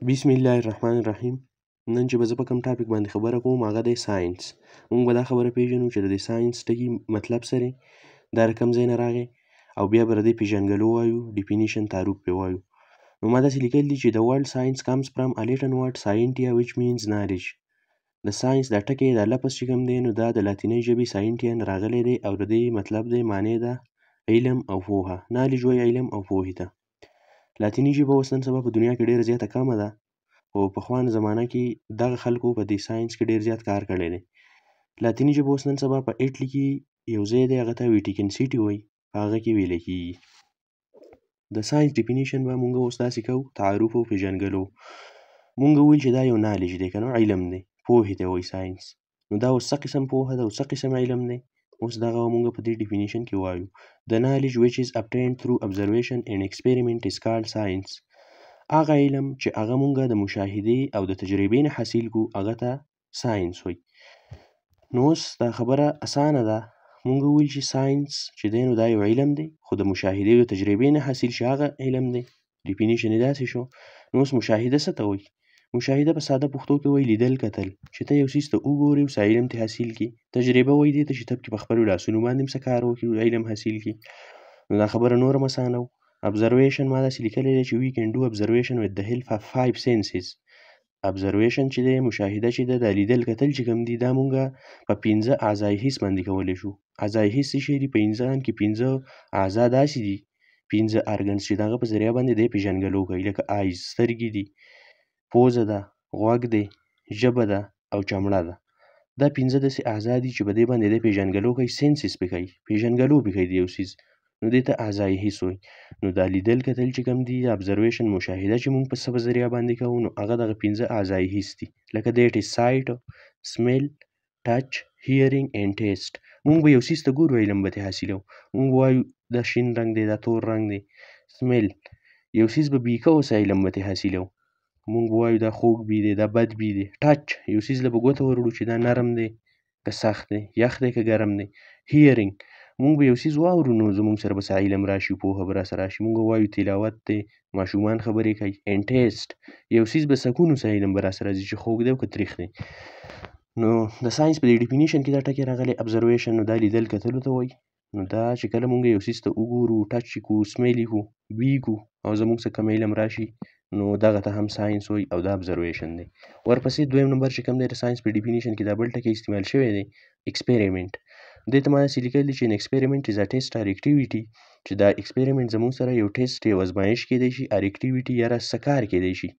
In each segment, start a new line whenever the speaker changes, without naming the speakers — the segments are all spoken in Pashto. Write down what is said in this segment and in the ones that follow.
بسم الله الرحمن الرحیم. نن چې به زه په کوم ټاپک باندې خبره کوم هغه دی ساینس. موږ به دا خبره پیژنو چې د دې ساینس ټکي مطلب څه دی، دا له کوم ځای نه راغی، او بیا به د دې پیژندګلو وایو، ډیفینیشن تعریف پرې وایو. نو ما داسې لیکلی دي چې د ورډ ساینس comes from a Latin word scientia which means knowledge. د ساینس دا ټکی دا لفظ چې کوم دی نو دا د لاتینۍ ژبې ساینټیا نه راغلی دی او د دې مطلب دی معنی ده علم او پوهه. نالج وایي علم او پوهې ته. لاتیني ژبه اوس نن سبا په دنیا کې ډېره زیاته کمه ده، خو پخوانه زمانه کې دغه خلکو په دې ساینس کې ډېر زیات کار کړی دی. لاتیني ژبه اوس نن سبا په ایټلي کې یو ځای دی، هغه ته ویټیکن سیټي وایي، په هغه کې ویلی کېږي. د ساینس ډیفینیشن به موږ اوس داسې کوو، تعارف او پېژنګلو. موږ وویل چې دا یو نالج دی، که نه علم دی، پوهې ته وایي ساینس. نو دا اوس څه قسم پوهه ده او څه قسم علم دی، اوس دغه موږ په دې ډیفینیشن کې وایو. The knowledge which is obtained through observation and experiment is called science. هغه علم چې هغه موږ د مشاهدې او د تجربې نه حاصل کړو هغه ته ساینس وایي. نو اوس دا خبره اسانه ده، موږ وویل چې ساینس چې دی نو دا یو علم دی، خو د مشاهدې او تجربې نه حاصل شي هغه علم دی. ډیفینیشن یې داسې شو. نو اوس مشاهده څه ته وایي؟ مشاهده په ساده پښتو کې وایي لیدل کتل، چې ته یو څیز ته وګورې او څه علم ترې حاصل کړي. تجربه وایي دې ته چې ته پکې په خپلو لاسونو باندې هم څه کار وکړي او علم حاصل کړي. نو دا خبره نوره هم اسانه وه. observation ما داسې لیکلی دی چې we can do observation with the help of 5 senses. observation چې دی، مشاهده چې ده، دا لیدل کتل چې کوم دي، دا مونږه په 5 اعضای حس باندې کولی شو. اعضای حس څه شی دي؟ په انسان کې 5 اعضا داسې دي، 5 ارګنز چې د هغه په ذریعه باندې دی پېژندګلو کوي، لکه آیز سترګې دي، پوزه ده، غوږ دی، ژبه ده او چمړه ده. دا 5 داسې اعضا دي چې په دې باندې دی پېژندګلو کوي، سینسس پې کوي، پېژندګلو پې کوي د یو څیز. نو دې ته اعضای حس وایي. نو دا لیدل کتل چې کوم دي، ابزرویشن مشاهده چې موږ په څه په ذریعه باندې کوو، نو هغه دغه 5 اعضای حس دي، لکه دیټ از سایټ، سمیل، ټچ، هیرینګ اینډ ټیسټ. موږ به یو څیز ته ګورو علم به ترې حاصلوو. موږ وایو دا شین رنګ دی، دا تور رنګ دی. سمیل یو څیز به بوی کوو څه علم به ترې حاصلوو. موږ وایو دا خوږ بوی دی، دا بد بوی دی. ټچ یو څیز له به ګوته ورړو چې دا نرم دی که سخت دی، یخ دی که ګرم دی. هیرینګ موږ به یو څیز واورو نو زموږ سره به څه علم راشي، پوهه به راسره راشي. موږ وایو تلاوت دی، ماشومان خبرې کوي. اینډ ټیسټ یو څیز به څکو نو څه علم به راسره راځي چې خوږ دی او که تریخ دی. نو د ساینس په دې ډیفینیشن کې دا ټکی راغلی ابزرویشن، نو دا لیدل کتلو ته وایي. نو دا چې کله موږ یو څیز ته وګورو، ټچ یې کړو، سمیل یې کړو، بوی کړو او زموږ څه کوم علم راشي، نو دغه ته هم ساینس وایي او دا ابزرویشن دی. ورپسې دویم نمبر چې کوم دی د ساینس په ډیفینیشن کې دا بل ټکی استعمال شوی دی، ایکسپریمنټ. دې ته ما داسې لیکلي چې an experiment is a test or activity، چې دا ایکسپریمنټ زموږ سره یو ټیسټ، یو ازمایش کیدی شي، or activity یا څه کار کیدی شي.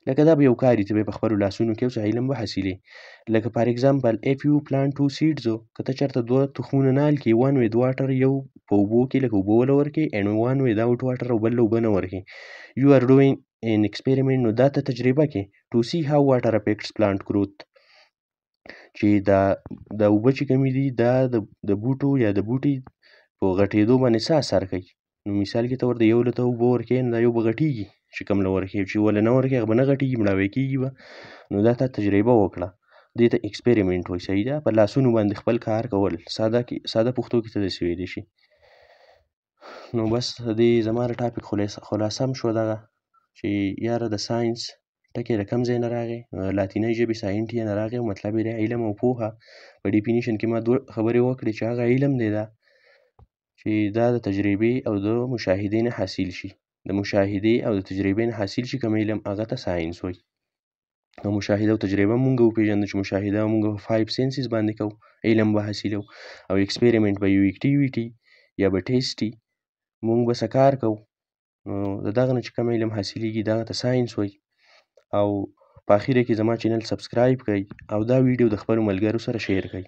لکه دا به یو کار وي، ته به یې په خپلو لاسونو کې یو څه علم به حاصلې. لکه فار ایګزامپل if you plant 2 seeds، که ته چېرته 2 تخمونه نال کړې، one with water، یو په اوبو کې لکه اوبه وله ورکړې، and one without water، او بل له اوبه نه ورکړې. you are doing an experiment، نو دا ته تجربه کې to see how water affects plant growth، چې دا اوبه چې کومې دي دا د بوټو یا د بوټي په غټېدو باندې څه اثر کوي. نو مثال کې ته ورته یو له ته اوبه ورکوې، نو دا یو به غټېږي، چې کوم له ورکوې، چې ول نه ورکوې هغه به نه غټېږي، مړاوی کېږي به. نو دا ته تجربه وکړه، دې ته ایکسپریمنټ وایي. صحیح ده، په لاسونو باندې خپل کار کول، ساده پښتو کې ته داسې ویلی شي. نو بس د دې زما د ټاپک خلاصه هم شوه دغه، چې یاره د ساینس ټکی له کوم ځای نه راغی؟ لاتینۍ ژبې ساینټیا نه راغی، مطلب یې دی علم او پوهه. په ډیفینیشن کې ما 2 خبرې وکړې چې هغه علم دی دا چې دا د تجربې او د مشاهدې نه حاصل شي. د مشاهدې او د تجربې نه حاصل شي کوم علم، هغه ته ساینس وایي. او مشاهده او تجربه مونږ وپېژنو چې مشاهده مونږ په 5 سینسز باندې کوو، علم به حاصلوو. او ایکسپریمنټ به یو اکټیویټي یا به ټیسټي، مونږ به څه کار کوو، نو د دغه نه چې کوم علم حاصلېږي دغه ته ساینس وایي. او په اخره کې زما چینل سبسکرایب کړئ او دا ویډیو د خپلو ملګرو سره شیر کړئ.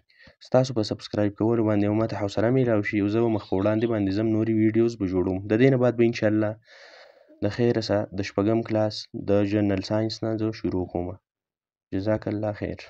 ستاسو په سبسکرایب کولو باندې او ماته حوصله میلاو شي، او زه به مخ په وړاندې باندې ځم، نورې ویډیوز به جوړوم. د دې نه بعد به انشاءالله د خیره سره د 6م کلاس د جنرال ساینس نه زه شروع کوم. جزاک الله خیر.